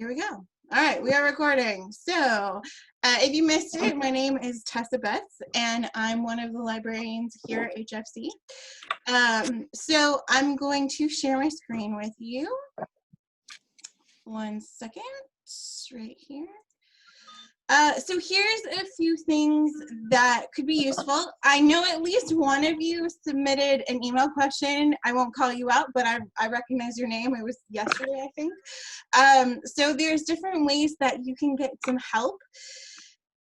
Here we go. All right, we are recording. So if you missed it, my name is Tessa Betts, and I'm one of the librarians here at HFC. So I'm going to share my screen with you. One second, right here. So here's a few things that could be useful. I know at least one of you submitted an email question. I won't call you out, but I recognize your name. It was yesterday, I think. So there's different ways that you can get some help.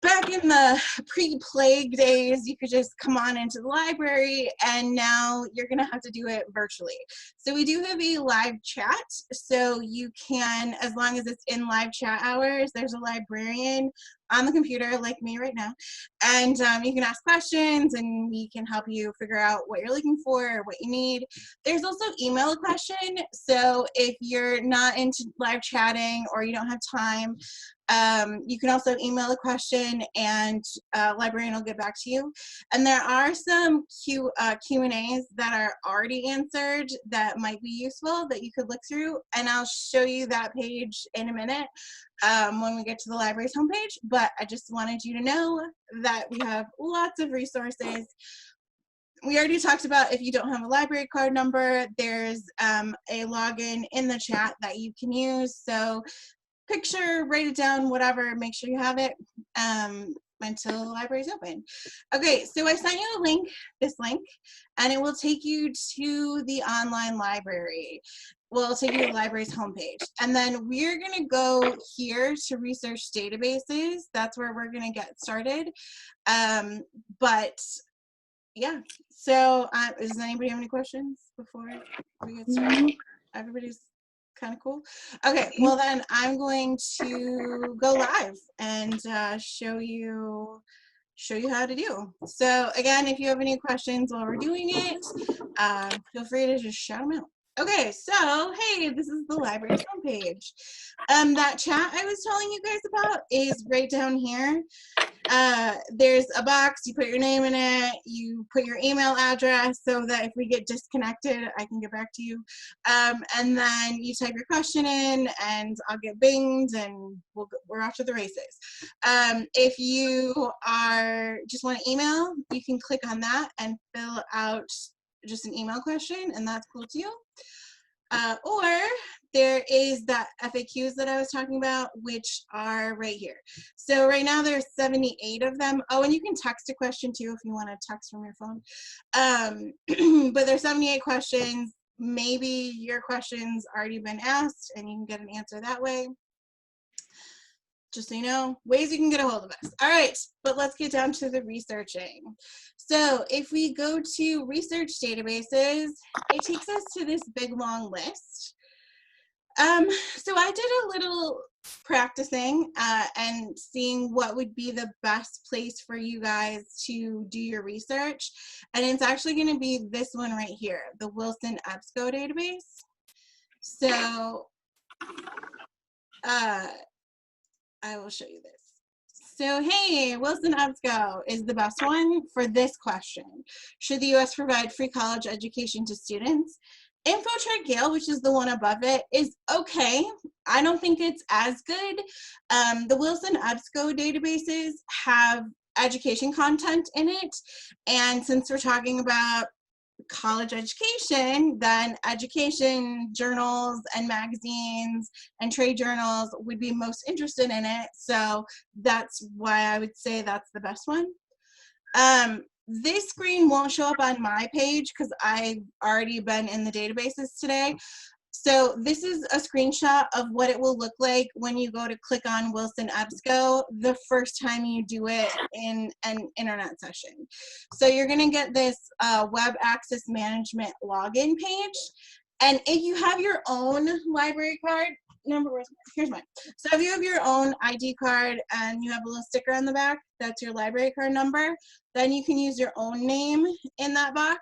Back in the pre-plague days, you could just come on into the library, and now you're gonna have to do it virtually. So we do have a live chat, so you can, as long as it's in live chat hours, there's a librarian on the computer like me right now, and you can ask questions and we can help you figure out what you're looking for or what you need. There's also email a question, so if you're not into live chatting or you don't have time, you can also email a question and librarian will get back to you. And there are some Q&As that are already answered that might be useful that you could look through, and I'll show you that page in a minute when we get to the library's homepage. But I just wanted you to know that we have lots of resources. We already talked about, if you don't have a library card number, there's a login in the chat that you can use. So picture, write it down, whatever, make sure you have it until the library's open. Okay, so I sent you a link, this link, and it will take you to the online library. Well, it'll take you to the library's homepage. And then we're gonna go here to research databases. That's where we're gonna get started. But yeah, so does anybody have any questions before we get started? Everybody's kind of cool. Okay, well then I'm going to go live and show you how to do. So again, if you have any questions while we're doing it, feel free to just shout them out. Okay, so hey, this is the library's homepage. That chat I was telling you guys about is right down here. There's a box, you put your name in it, you put your email address so that if we get disconnected, I can get back to you. And then you type your question in and I'll get binged and we're off to the races. If you just want to email, you can click on that and fill out just an email question, and that's cool too. Or there is that FAQs that I was talking about, which are right here. So right now there's 78 of them. Oh, and you can text a question too if you want to text from your phone. But there's 78 questions. Maybe your question's already been asked and you can get an answer that way. Just so you know, ways you can get a hold of us. All right, but let's get down to the researching. So if we go to research databases, it takes us to this big long list. So I did a little practicing and seeing what would be the best place for you guys to do your research. And it's actually going to be this one right here, the Wilson EBSCO database. So I will show you this. So hey, Wilson EBSCO is the best one for this question. Should the U.S. provide free college education to students? InfoTrack Gale, which is the one above it, is okay. I don't think it's as good. The Wilson EBSCO databases have education content in it, and since we're talking about college education, then education journals and magazines and trade journals would be most interested in it. So that's why I would say that's the best one. This screen won't show up on my page because I've already been in the databases today. So this is a screenshot of what it will look like when you go to click on Wilson EBSCO the first time you do it in an internet session. So you're going to get this web access management login page. And if you have your own library card, here's mine. So if you have your own ID card and you have a little sticker on the back, that's your library card number, then you can use your own name in that box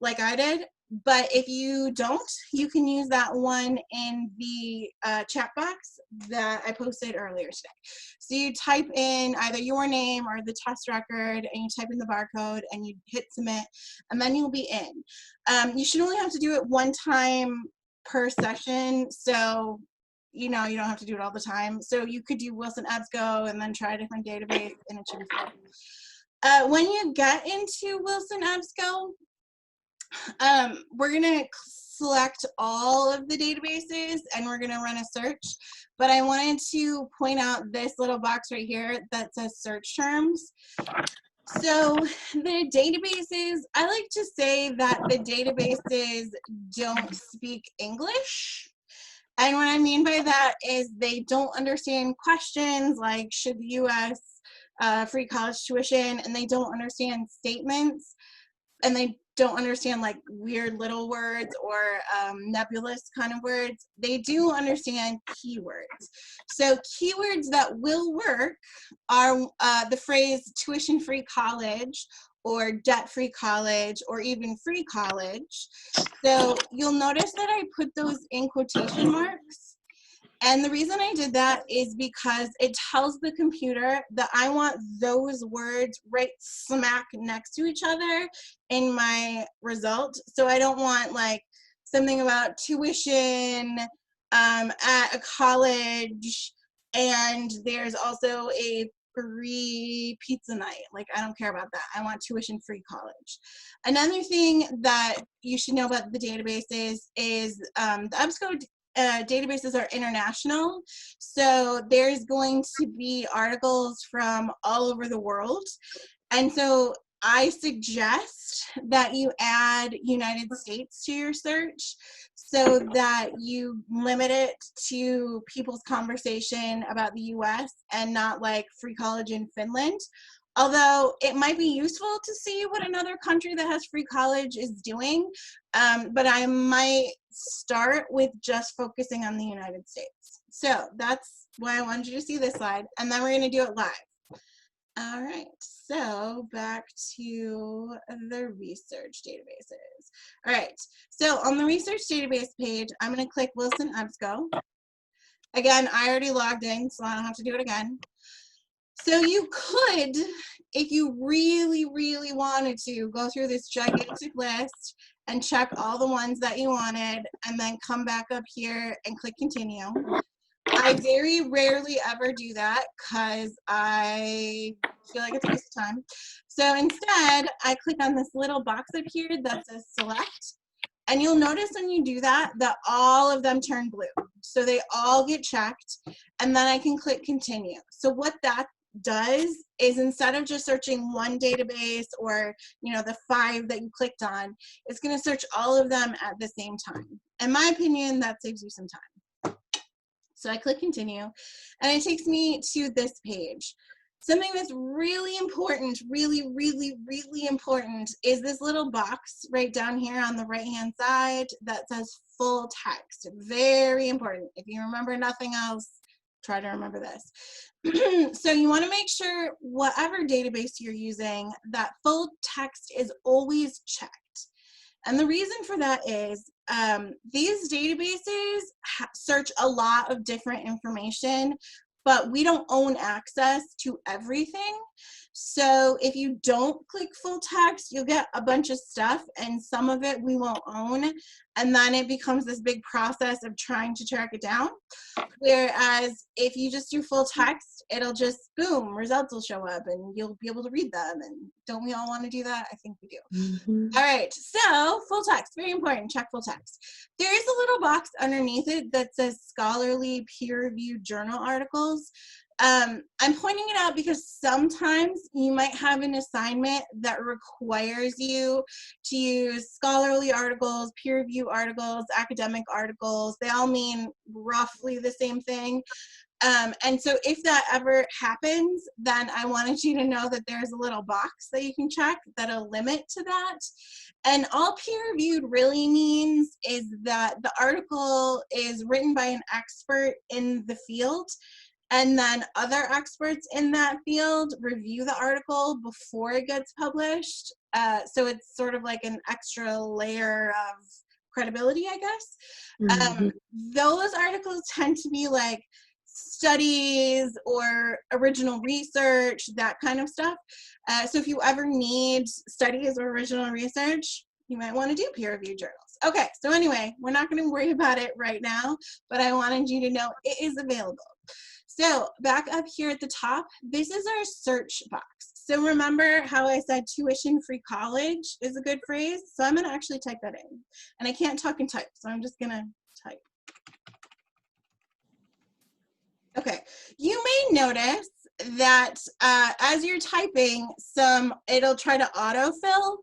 like I did. But if you don't, you can use that one in the chat box that I posted earlier today. So you type in either your name or the test record, and you type in the barcode, and you hit submit, and then you'll be in. You should only have to do it one time per session. So you know, you don't have to do it all the time. So you could do Wilson EBSCO and then try a different database, and it should be fine. When you get into Wilson EBSCO, we're going to select all of the databases and we're going to run a search. But I wanted to point out this little box right here that says search terms. So the databases, I like to say that the databases don't speak English. And what I mean by that is they don't understand questions like, should the U.S. Free college tuition, and they don't understand statements, and they don't understand like weird little words or nebulous kind of words. They do understand keywords. So keywords that will work are the phrase tuition-free college, or debt-free college, or even free college. So you'll notice that I put those in quotation marks. And the reason I did that is because it tells the computer that I want those words right smack next to each other in my result. So I don't want like something about tuition at a college, and there's also a free pizza night. Like, I don't care about that. I want tuition-free college. Another thing that you should know about the databases is the EBSCO databases are international, so there's going to be articles from all over the world, and so I suggest that you add United States to your search so that you limit it to people's conversation about the US and not like free college in Finland. Although it might be useful to see what another country that has free college is doing, but I might start with just focusing on the United States. So that's why I wanted you to see this slide, and then we're going to do it live. All right, so back to the research databases. All right, so on the research database page, I'm going to click Wilson EBSCO. Again, I already logged in, so I don't have to do it again. So you could, if you really, really wanted to, go through this gigantic list and check all the ones that you wanted, and then come back up here and click continue. I very rarely ever do that because I feel like it's a waste of time. So instead, I click on this little box up here that says select. And you'll notice when you do that, that all of them turn blue. So they all get checked, and then I can click continue. So what that does is, instead of just searching one database or, you know, the 5 that you clicked on, it's going to search all of them at the same time. In my opinion, that saves you some time. So I click continue, and it takes me to this page. Something that's really important, really, really, really important, is this little box right down here on the right-hand side that says full text. Very important. If you remember nothing else, try to remember this. So you want to make sure whatever database you're using, that full text is always checked. And the reason for that is these databases search a lot of different information, but we don't own access to everything. So if you don't click full text, you'll get a bunch of stuff, and some of it we won't own, and then it becomes this big process of trying to track it down. Whereas if you just do full text, it'll just, boom, results will show up and you'll be able to read them. And don't we all want to do that? I think we do. All right, so full text, very important, check full text. There is a little box underneath it that says scholarly peer-reviewed journal articles. I'm pointing it out because sometimes you might have an assignment that requires you to use scholarly articles, peer review articles, academic articles. They all mean roughly the same thing. And so if that ever happens, then I wanted you to know that there's a little box that you can check that'll limit to that. And all peer-reviewed really means is that the article is written by an expert in the field, and then other experts in that field review the article before it gets published. So it's sort of like an extra layer of credibility, I guess. Those articles tend to be like studies or original research, that kind of stuff. So if you ever need studies or original research, you might want to do peer-reviewed journals. Okay, so anyway, we're not going to worry about it right now, but I wanted you to know it is available. So back up here at the top, this is our search box. So remember how I said tuition-free college is a good phrase? So I'm going to actually type that in. And I can't talk and type, so I'm just going to type. Okay, you may notice that as you're typing, it'll try to autofill.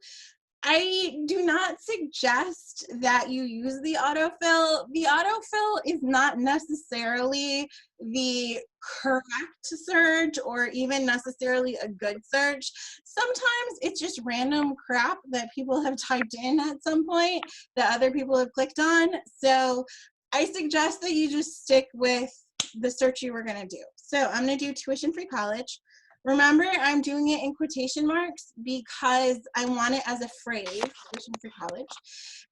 I do not suggest that you use the autofill. The autofill is not necessarily the correct search or even necessarily a good search. Sometimes it's just random crap that people have typed in at some point that other people have clicked on. So I suggest that you just stick with the search you were going to do. So I'm going to do tuition-free college. Remember, I'm doing it in quotation marks because I want it as a phrase, tuition-free college.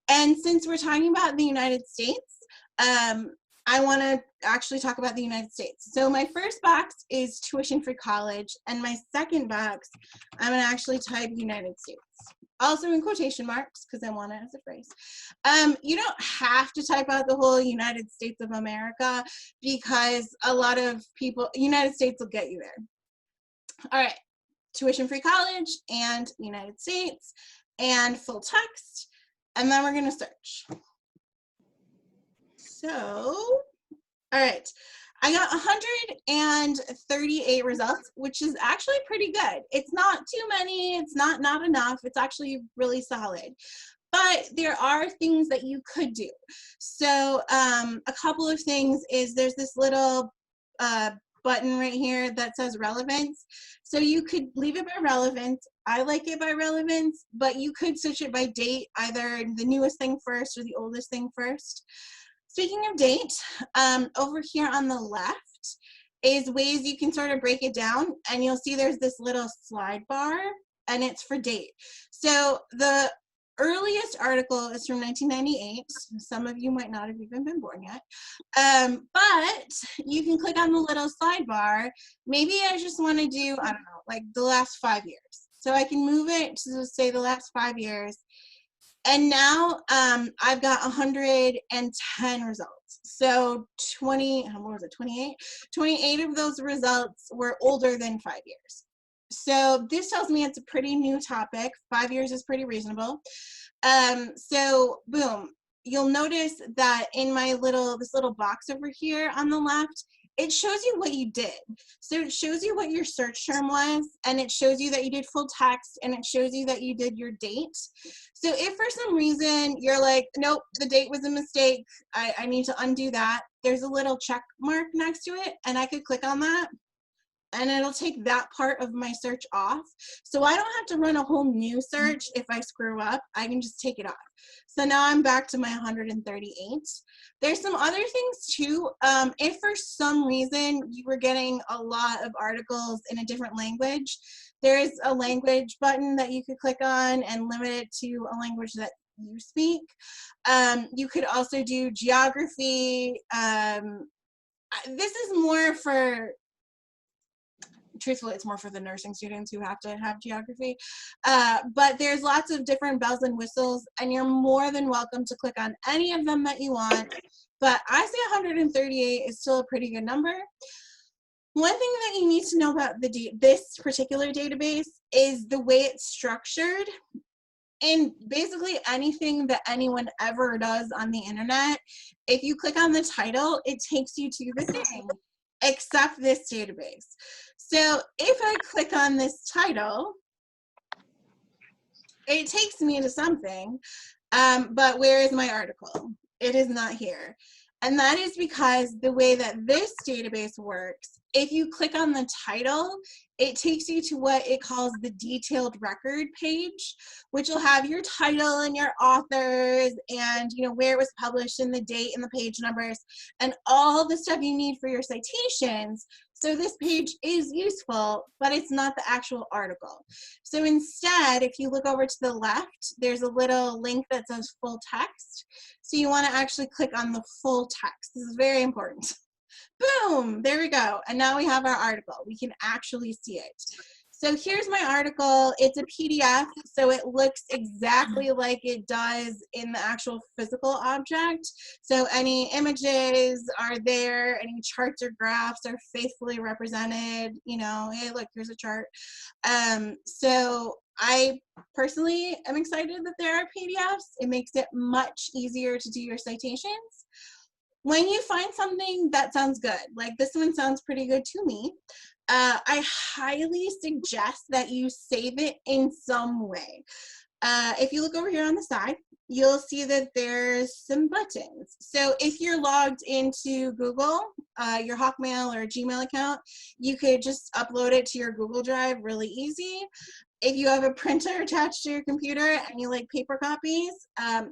And since we're talking about the United States, I want to actually talk about the United States. So my first box is tuition-free college, and my second box, I'm going to actually type United States. Also in quotation marks because I want it as a phrase. You don't have to type out the whole United States of America because a lot of people, United States will get you there. All right, tuition-free college and United States and full text, and then we're going to search. So, all right, I got 138 results, which is actually pretty good. It's not too many, it's not enough, it's actually really solid. But there are things that you could do. So a couple of things is there's this little button right here that says relevance. So you could leave it by relevance. I like it by relevance, but you could switch it by date, either the newest thing first or the oldest thing first. Speaking of date, over here on the left is ways you can sort of break it down, and you'll see there's this little slide bar, and it's for date. So the earliest article is from 1998. Some of you might not have even been born yet. But you can click on the little sidebar. Maybe I just want to do, I don't know, like the last 5 years. So I can move it to say the last 5 years. And now I've got 110 results. So 28? 28 of those results were older than 5 years. So this tells me it's a pretty new topic. 5 years is pretty reasonable. So boom, you'll notice that in my this little box over here on the left, it shows you what you did. So it shows you what your search term was, and it shows you that you did full text, and it shows you that you did your date. So if for some reason you're like, nope, the date was a mistake, I need to undo that, there's a little check mark next to it, and I could click on that, and it'll take that part of my search off. So I don't have to run a whole new search if I screw up. I can just take it off. So now I'm back to my 138. There's some other things too. If for some reason you were getting a lot of articles in a different language, there's a language button that you could click on and limit it to a language that you speak. You could also do geography. This is more for, truthfully, it's more for the nursing students who have to have geography. But there's lots of different bells and whistles, and you're more than welcome to click on any of them that you want. But I say 138 is still a pretty good number. One thing that you need to know about this particular database is the way it's structured. And basically anything that anyone ever does on the internet, if you click on the title, it takes you to the thing, except this database. So if I click on this title, it takes me to something, but where is my article? It is not here. And that is because the way that this database works, if you click on the title, it takes you to what it calls the detailed record page, which will have your title and your authors and where it was published and the date and the page numbers and all the stuff you need for your citations. So this page is useful, but it's not the actual article. So instead, if you look over to the left, there's a little link that says full text. So you want to actually click on the full text. This is very important. Boom, there we go. And now we have our article. We can actually see it. So here's my article. It's a PDF, so it looks exactly like it does in the actual physical object. So any images are there, any charts or graphs are faithfully represented. You know, hey, look, here's a chart. So I personally am excited that there are PDFs. It makes it much easier to do your citations. When you find something that sounds good, like this one sounds pretty good to me, I highly suggest that you save it in some way. If you look over here on the side, you'll see that there's some buttons. So if you're logged into Google, your Hotmail or Gmail account, you could just upload it to your Google Drive really easy. If you have a printer attached to your computer and you like paper copies,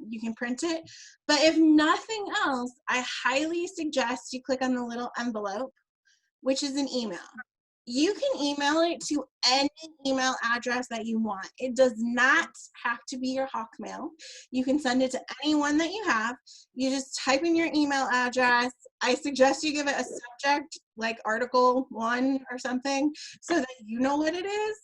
you can print it. But if nothing else, I highly suggest you click on the little envelope, which is an email. You can email it to any email address that you want. It does not have to be your Hotmail. You can send it to anyone that you have. You just type in your email address. I suggest you give it a subject like article 1 or something so that you know what it is,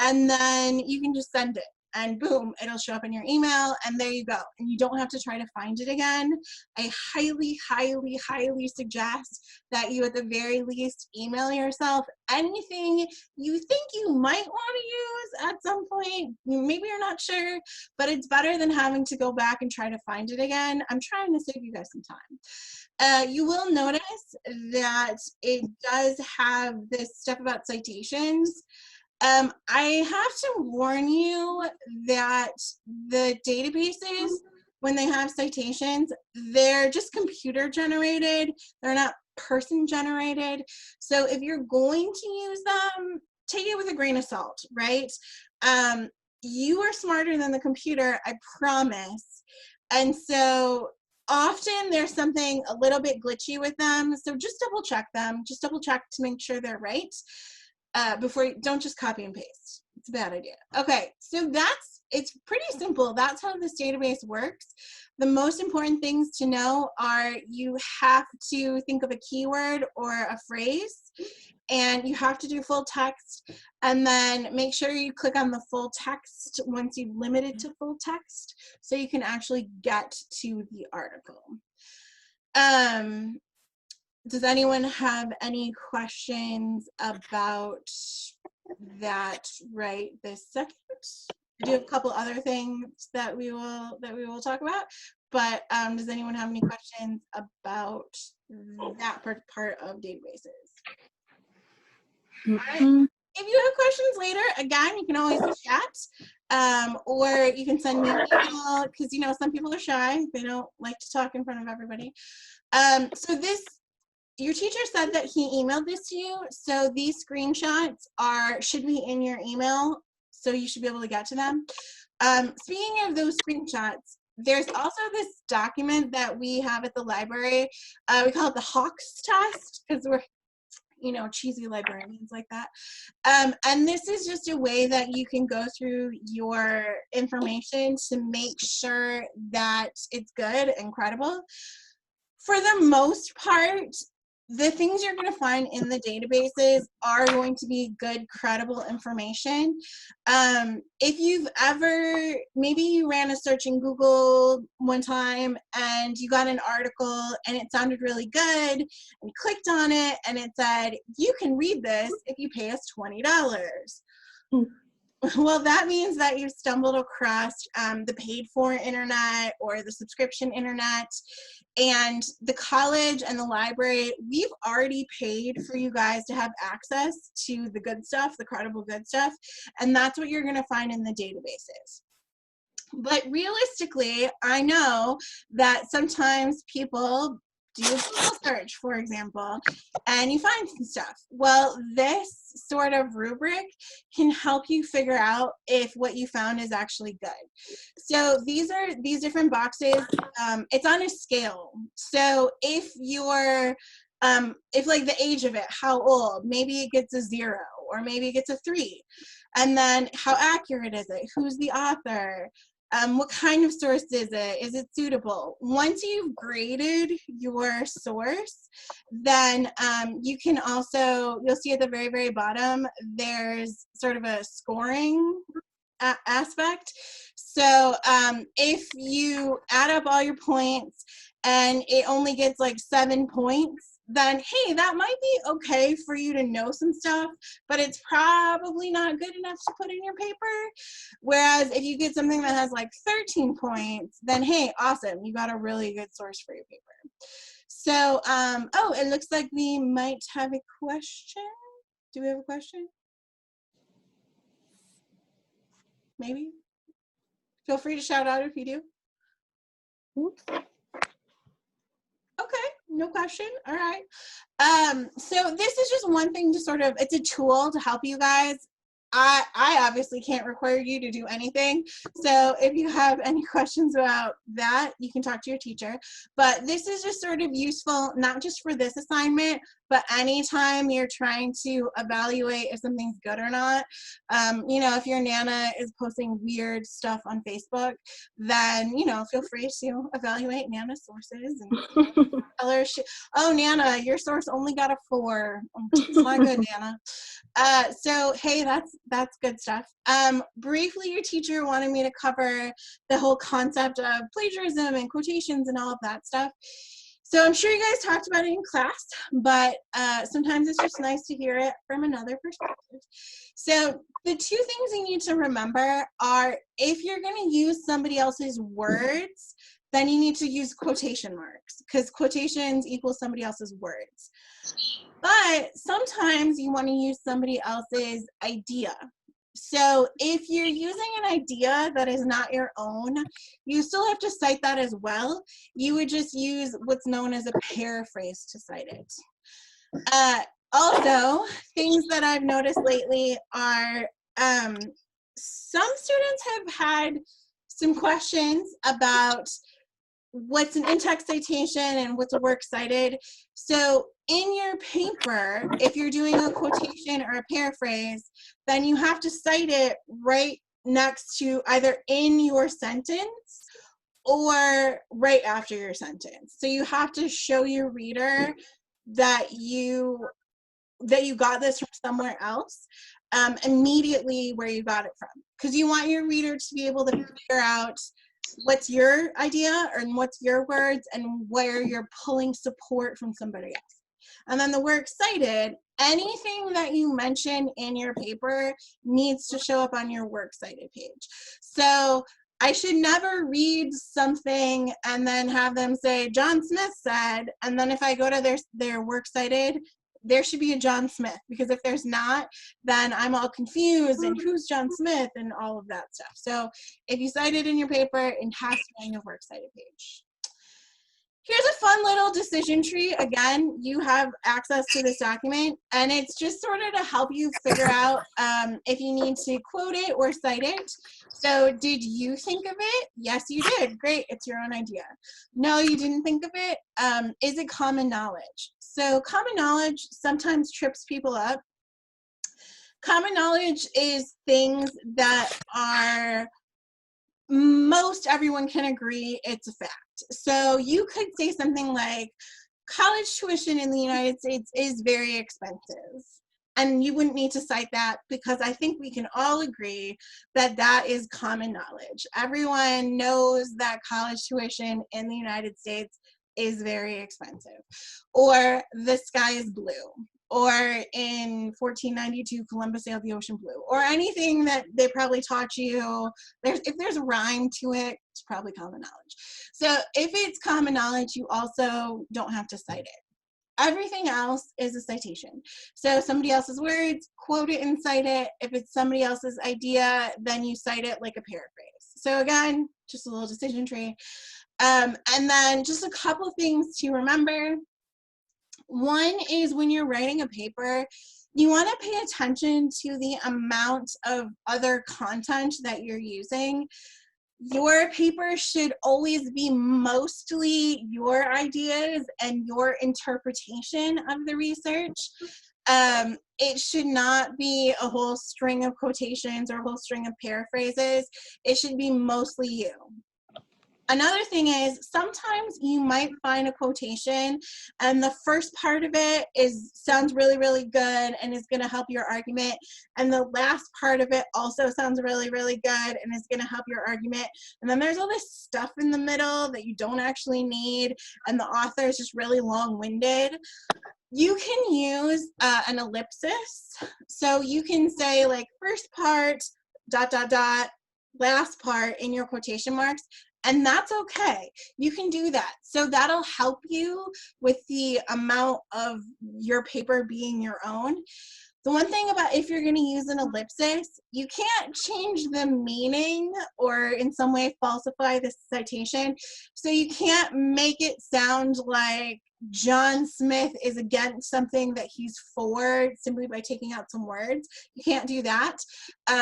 and then you can just send it. And boom, it'll show up in your email, and there you go. And you don't have to try to find it again. I highly, highly, highly suggest that you at the very least email yourself anything you think you might want to use at some point. Maybe you're not sure, but it's better than having to go back and try to find it again. I'm trying to save you guys some time. You will notice that it does have this stuff about citations. I have to warn you that the databases, when they have citations, they're just computer generated. They're not person generated. So if you're going to use them, take it with a grain of salt, right? You are smarter than the computer, I promise. And so often there's something a little bit glitchy with them. So just double check them. Just double check to make sure they're right. Before you don't just copy and paste. It's a bad idea. Okay, so it's pretty simple. That's how this database works. The most important things to know are you have to think of a keyword or a phrase, and you have to do full text, and then make sure you click on the full text once you've limited to full text so you can actually get to the article. Does anyone have any questions about that right this second? I do have a couple other things that we will talk about, but does anyone have any questions about that part of databases? All right. If you have questions later, again, you can always chat, or you can send me an email, because you know some people are shy; they don't like to talk in front of everybody. So your teacher said that he emailed this to you, so these screenshots should be in your email, so you should be able to get to them. Speaking of those screenshots, there's also this document that we have at the library. We call it the Hawks test, because we're, you know, cheesy librarians like that. And this is just a way that you can go through your information to make sure that it's good and credible. For the most part, the things you're going to find in the databases are going to be good, credible information. If you've ever, maybe you ran a search in Google one time and you got an article and it sounded really good, and you clicked on it and it said, you can read this if you pay us $20. Well, that means that you stumbled across the paid-for internet or the subscription internet, and the college and the library, we've already paid for you guys to have access to the good stuff, the credible good stuff, and that's what you're going to find in the databases. But realistically, I know that sometimes people do a Google search, for example, and you find some stuff. Well, this sort of rubric can help you figure out if what you found is actually good. So these different boxes. It's on a scale. So if you're, if like the age of it, how old, maybe it gets a 0, or maybe it gets a 3. And then how accurate is it? Who's the author? What kind of source is it? Is it suitable? Once you've graded your source, then you can also, you'll see at the very, very bottom, there's sort of a scoring aspect. So if you add up all your points and it only gets like 7 points, then hey, that might be okay for you to know some stuff, but it's probably not good enough to put in your paper. Whereas if you get something that has like 13 points, then hey, awesome, you got a really good source for your paper. So, oh, it looks like we might have a question. Do we have a question? Maybe? Feel free to shout out if you do. Oops. Okay, no question. All right. So this is just one thing to sort of, it's a tool to help you guys. I obviously can't require you to do anything. So if you have any questions about that, you can talk to your teacher. But this is just sort of useful, not just for this assignment, but anytime you're trying to evaluate if something's good or not. You know, if your Nana is posting weird stuff on Facebook, then, you know, feel free to evaluate Nana's sources and tell her, oh, Nana, your source only got a 4. It's not good, Nana. So, hey, that's good stuff. Briefly, your teacher wanted me to cover the whole concept of plagiarism and quotations and all of that stuff. So I'm sure you guys talked about it in class, but sometimes it's just nice to hear it from another perspective. So the 2 things you need to remember are, if you're going to use somebody else's words, then you need to use quotation marks, because quotations equal somebody else's words. But sometimes you want to use somebody else's idea. So if you're using an idea that is not your own, you still have to cite that as well. You would just use what's known as a paraphrase to cite it. Also, things that I've noticed lately are some students have had some questions about what's an in-text citation and what's a works cited. So in your paper, if you're doing a quotation or a paraphrase, then you have to cite it right next to either in your sentence or right after your sentence. So you have to show your reader that you got this from somewhere else immediately where you got it from, because you want your reader to be able to figure out what's your idea and what's your words and where you're pulling support from somebody else. And then the works cited, anything that you mention in your paper needs to show up on your works cited page. So I should never read something and then have them say John Smith said, and then if I go to their works cited, there should be a John Smith, because if there's not, then I'm all confused and who's John Smith and all of that stuff. So if you cite it in your paper, it has to be on your works cited page. Here's a fun little decision tree. Again, you have access to this document, and it's just sort of to help you figure out if you need to quote it or cite it. So did you think of it? Yes, you did. Great, it's your own idea. No, you didn't think of it. Is it common knowledge? So common knowledge sometimes trips people up. Common knowledge is things that are, most everyone can agree it's a fact. So you could say something like, college tuition in the United States is very expensive. And you wouldn't need to cite that, because I think we can all agree that that is common knowledge. Everyone knows that college tuition in the United States is very expensive. Or the sky is blue. Or in 1492, Columbus sailed the ocean blue, or anything that they probably taught you. If there's a rhyme to it, it's probably common knowledge. So if it's common knowledge, you also don't have to cite it. Everything else is a citation. So somebody else's words, quote it and cite it. If it's somebody else's idea, then you cite it like a paraphrase. So again, just a little decision tree. And then just a couple things to remember. One is, when you're writing a paper, you want to pay attention to the amount of other content that you're using. Your paper should always be mostly your ideas and your interpretation of the research. It should not be a whole string of quotations or a whole string of paraphrases. It should be mostly you. Another thing is sometimes you might find a quotation and the first part of it sounds really, really good and is going to help your argument. And the last part of it also sounds really, really good and is going to help your argument. And then there's all this stuff in the middle that you don't actually need and the author is just really long-winded. You can use an ellipsis. So you can say like first part, ... last part in your quotation marks. And that's okay. You can do that. So that'll help you with the amount of your paper being your own. The one thing about if you're going to use an ellipsis, you can't change the meaning or in some way falsify the citation. So you can't make it sound like John Smith is against something that he's for simply by taking out some words. You can't do that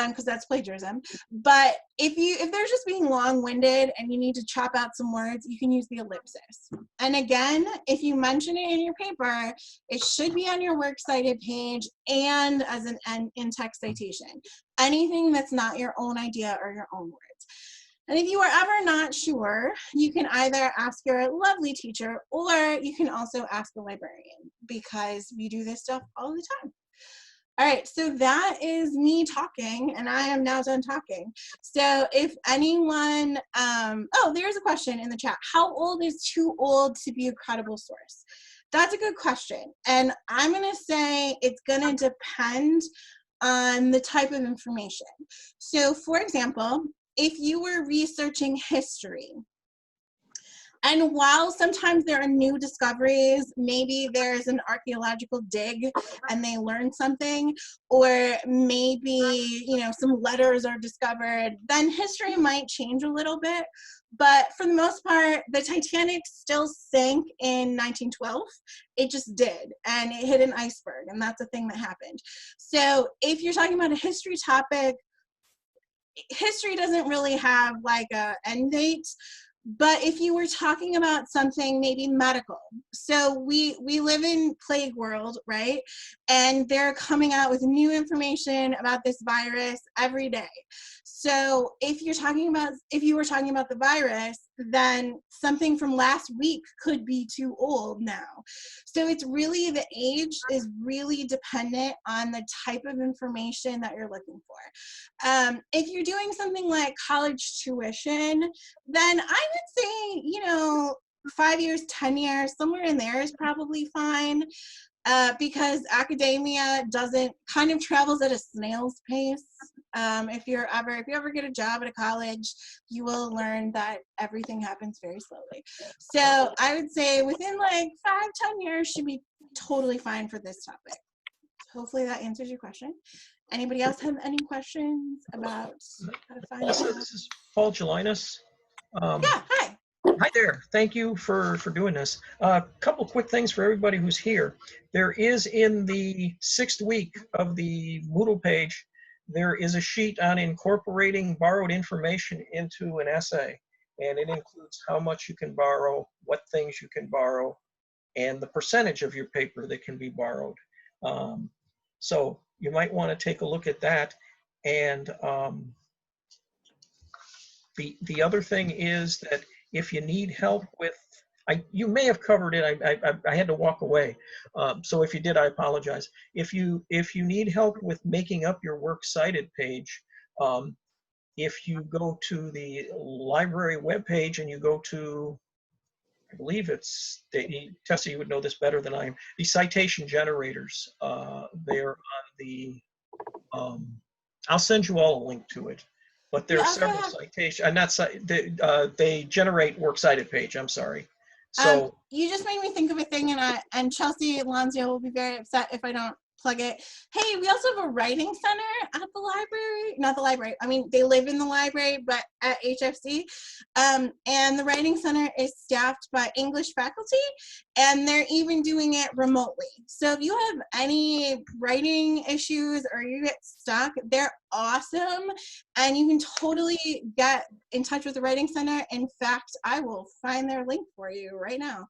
because that's plagiarism. But if they're just being long-winded and you need to chop out some words, you can use the ellipsis. And again, if you mention it in your paper, it should be on your works cited page and as an in-text citation. Anything that's not your own idea or your own words. And if you are ever not sure, you can either ask your lovely teacher or you can also ask a librarian because we do this stuff all the time. All right, so that is me talking and I am now done talking. So if anyone, oh, there's a question in the chat. How old is too old to be a credible source? That's a good question. And I'm gonna say it's gonna depend on the type of information. So for example, if you were researching history, and while sometimes there are new discoveries, maybe there's an archaeological dig and they learned something, or maybe, you know, some letters are discovered, then history might change a little bit. But for the most part, the Titanic still sank in 1912. It just did, and it hit an iceberg, and that's a thing that happened. So if you're talking about a history topic, history doesn't really have like a end date. But if you were talking about something maybe medical, so we live in plague world, right? And they're coming out with new information about this virus every day. So if you were talking about the virus, then something from last week could be too old now. So it's really, the age is really dependent on the type of information that you're looking for. If you're doing something like college tuition, then I would say, you know, 5 years, 10 years, somewhere in there is probably fine. Because academia kind of travels at a snail's pace. If you ever get a job at a college, you will learn that everything happens very slowly. So I would say within like 5-10 years should be totally fine for this topic. Hopefully that answers your question. Anybody else have any questions about how to find Also, this is Paul Gelinas. Yeah, hi. Hi there. Thank you for doing this. A couple quick things for everybody who's here. There is in the 6th week of the Moodle page, there is a sheet on incorporating borrowed information into an essay. And it includes how much you can borrow, what things you can borrow, and the percentage of your paper that can be borrowed. So you might want to take a look at that. And the other thing is that if you need help with, you may have covered it. I had to walk away. So if you did, I apologize. If you need help with making up your works cited page, if you go to the library webpage and you go to, I believe it's, Tessa, you would know this better than I am, the citation generators. They're on the, I'll send you all a link to it. But there are several citations, they generate works cited page, I'm sorry. So you just made me think of a thing, and Chelsea Lanzio will be very upset if I don't plug it. Hey, we also have a writing center at the library. Not the library. I mean, they live in the library, but at HFC. And the writing center is staffed by English faculty, and they're even doing it remotely. So if you have any writing issues or you get stuck, they're awesome, and you can totally get in touch with the writing center. In fact, I will find their link for you right now.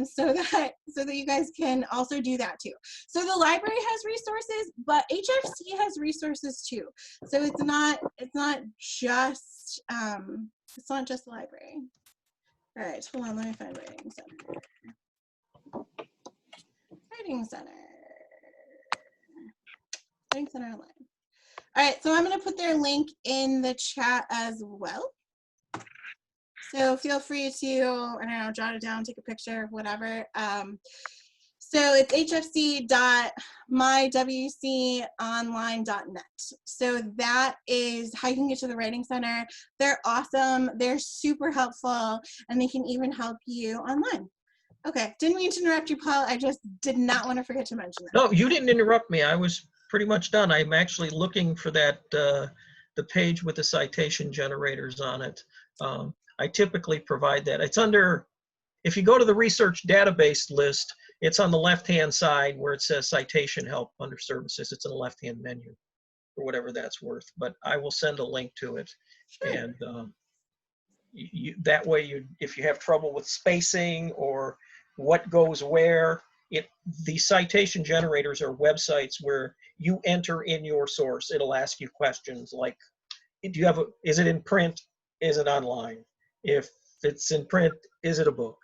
so that you guys can also do that too. So the library has resources, but HFC has resources too. So it's not just the library. All right, hold on, let me find Writing Center. Writing Center Online. All right, so I'm going to put their link in the chat as well. So feel free to, I don't know, jot it down, take a picture, whatever. So it's hfc.mywconline.net. So that is how you can get to the Writing Center. They're awesome. They're super helpful, and they can even help you online. Okay, didn't mean to interrupt you, Paul. I just did not want to forget to mention that. No, you didn't interrupt me. I was pretty much done. I'm actually looking for that, the page with the citation generators on it. I typically provide that. It's under, if you go to the research database list, it's on the left-hand side where it says citation help under services. It's in the left-hand menu, for whatever that's worth. But I will send a link to it. Sure. And that way, if you have trouble with spacing or what goes where, the citation generators are websites where you enter in your source. It'll ask you questions like, do you have is it in print? Is it online? If it's in print, is it a book?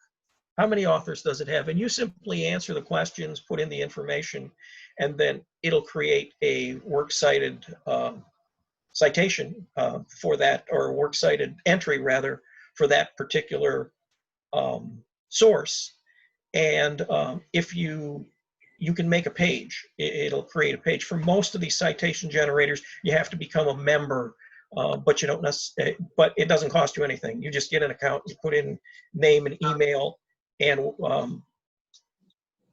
How many authors does it have? And you simply answer the questions, put in the information, and then it'll create a works cited citation for that, or a works cited entry rather, for that particular source. And if you can make a page, it'll create a page. For most of these citation generators, you have to become a member, but you don't necessarily, but it doesn't cost you anything. You just get an account, you put in name and email, and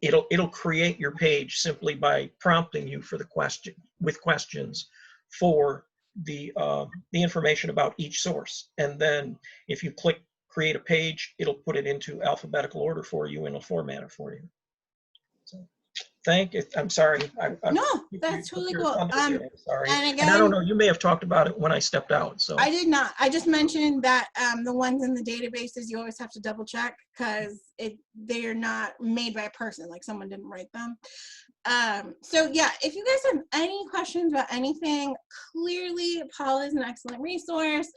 it'll create your page simply by prompting you for the question with questions for the information about each source. And then if you click create a page, it'll put it into alphabetical order for you, and it'll format it for you. So, I'm sorry. No, that's totally cool. I'm sorry. And again, I don't know, you may have talked about it when I stepped out. So I did not. I just mentioned that the ones in the databases, you always have to double check because they're not made by a person, like someone didn't write them. So yeah, if you guys have any questions about anything, clearly Paul is an excellent resource.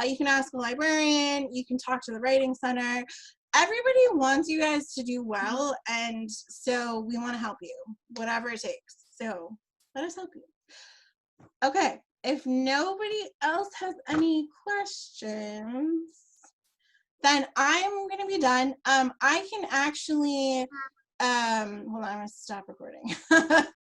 You can ask a librarian, you can talk to the Writing Center. Everybody wants you guys to do well, and so we want to help you, whatever it takes. So let us help you. Okay, if nobody else has any questions, then I'm gonna be done. I can actually, hold on, I'm gonna stop recording.